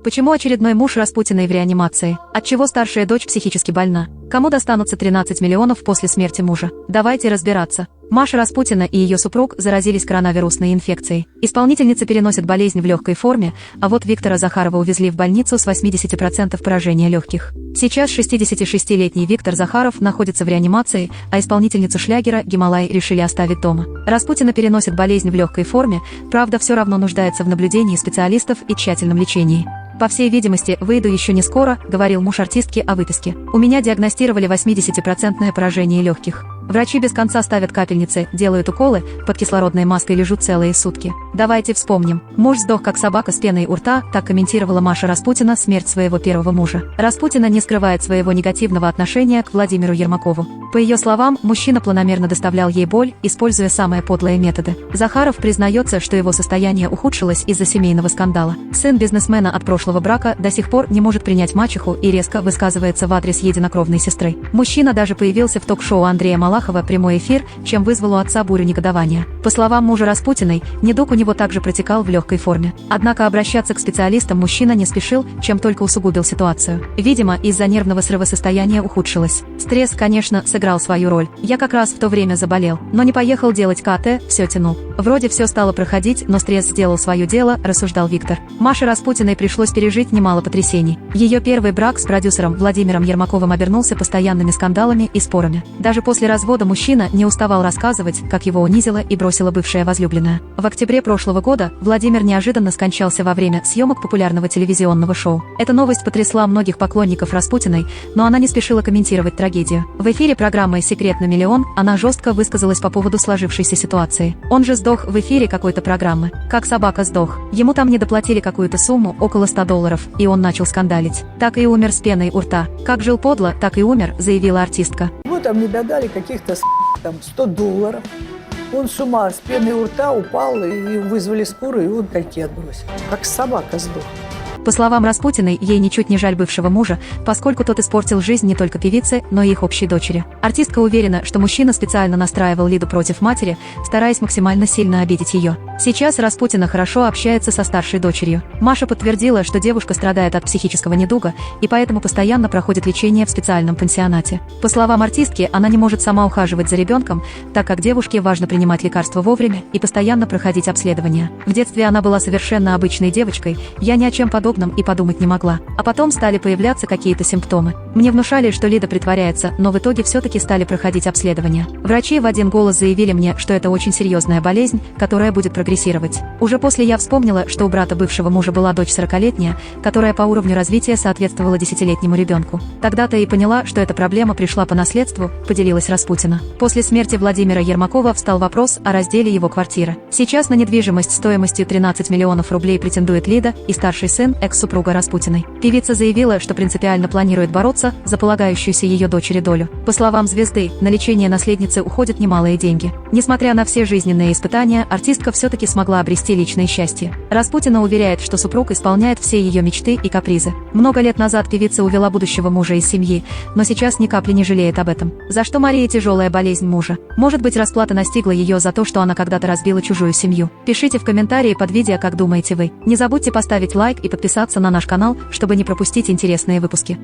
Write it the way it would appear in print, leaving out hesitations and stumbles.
Почему очередной муж Распутиной в реанимации? Отчего старшая дочь психически больна? Кому достанутся 13 миллионов после смерти мужа? Давайте разбираться. Маша Распутина и ее супруг заразились коронавирусной инфекцией. Исполнительница переносит болезнь в легкой форме, а вот Виктора Захарова увезли в больницу с 80% поражения легких. Сейчас 66-летний Виктор Захаров находится в реанимации, а исполнительницу шлягера «Гималай» решили оставить дома. Распутина переносит болезнь в легкой форме, правда, все равно нуждается в наблюдении специалистов и тщательном лечении. «По всей видимости, выйду еще не скоро», — говорил муж артистки о выписке. «У меня диагностировали 80% поражение легких. Врачи без конца ставят капельницы, делают уколы, под кислородной маской лежу целые сутки. Давайте вспомним. Муж сдох как собака с пеной у рта», так комментировала Маша Распутина смерть своего первого мужа. Распутина не скрывает своего негативного отношения к Владимиру Ермакову. По ее словам, мужчина планомерно доставлял ей боль, используя самые подлые методы. Захаров признается, что его состояние ухудшилось из-за семейного скандала. Сын бизнесмена от прошлого брака до сих пор не может принять мачеху и резко высказывается в адрес единокровной сестры. Мужчина даже появился в ток-шоу Андрея Малахова «Прямой эфир», чем вызвал у отца бурю негодования. По словам мужа Распутиной, недуг у него также протекал в легкой форме. Однако обращаться к специалистам мужчина не спешил, чем только усугубил ситуацию. Видимо, из-за нервного срыва состояние ухудшилось. Стресс, конечно, сыграл свою роль. «Я как раз в то время заболел, но не поехал делать КТ, все тянул. Вроде все стало проходить, но стресс сделал свое дело», — рассуждал Виктор. Маше Распутиной пришлось пережить немало потрясений. Ее первый брак с продюсером Владимиром Ермаковым обернулся постоянными скандалами и спорами. Даже после развода мужчина не уставал рассказывать, как его унизила и бросила бывшая возлюбленная. В октябре прошлого года Владимир неожиданно скончался во время съемок популярного телевизионного шоу. Эта новость потрясла многих поклонников Распутиной, но она не спешила комментировать трагедию. В эфире программы «Секрет на миллион» она жестко высказалась по поводу сложившейся ситуации. «Он же сдох в эфире какой-то программы. Как собака сдох. Ему там не доплатили какую-то сумму, около $100, и он начал скандалить. Так и умер с пеной у рта. Как жил подло, так и умер», — заявила артистка. Ему там не додали каких-то там $100. Он с ума, с пеной у рта упал, и вызвали скорую, и он коньки отбросил. Как собака сдох. По словам Распутиной, ей ничуть не жаль бывшего мужа, поскольку тот испортил жизнь не только певице, но и их общей дочери. Артистка уверена, что мужчина специально настраивал Лиду против матери, стараясь максимально сильно обидеть ее. Сейчас Распутина хорошо общается со старшей дочерью. Маша подтвердила, что девушка страдает от психического недуга и поэтому постоянно проходит лечение в специальном пансионате. По словам артистки, она не может сама ухаживать за ребенком, так как девушке важно принимать лекарства вовремя и постоянно проходить обследования. В детстве она была совершенно обычной девочкой, я ни о чем подобном и подумать не могла. А потом стали появляться какие-то симптомы. Мне внушали, что Лида притворяется, но в итоге все-таки стали проходить обследования. Врачи в один голос заявили мне, что это очень серьезная болезнь, которая будет прогрессировать. Уже после я вспомнила, что у брата бывшего мужа была дочь 40-летняя, которая по уровню развития соответствовала 10-летнему ребенку. Тогда-то и поняла, что эта проблема пришла по наследству, поделилась Распутина. После смерти Владимира Ермакова встал вопрос о разделе его квартиры. Сейчас на недвижимость стоимостью 13 миллионов рублей претендует Лида и старший сын, экс-супруга Распутиной. Певица заявила, что принципиально планирует бороться за полагающуюся ее дочери долю. По словам звезды, на лечение наследницы уходят немалые деньги. Несмотря на все жизненные испытания, артистка все-таки смогла обрести личное счастье. Распутина уверяет, что супруг исполняет все ее мечты и капризы. Много лет назад певица увела будущего мужа из семьи, но сейчас ни капли не жалеет об этом. За что Марии тяжелая болезнь мужа? Может быть, расплата настигла ее за то, что она когда-то разбила чужую семью? Пишите в комментарии под видео, как думаете вы. Не забудьте поставить лайк и подписаться на наш канал, чтобы не пропустить интересные выпуски.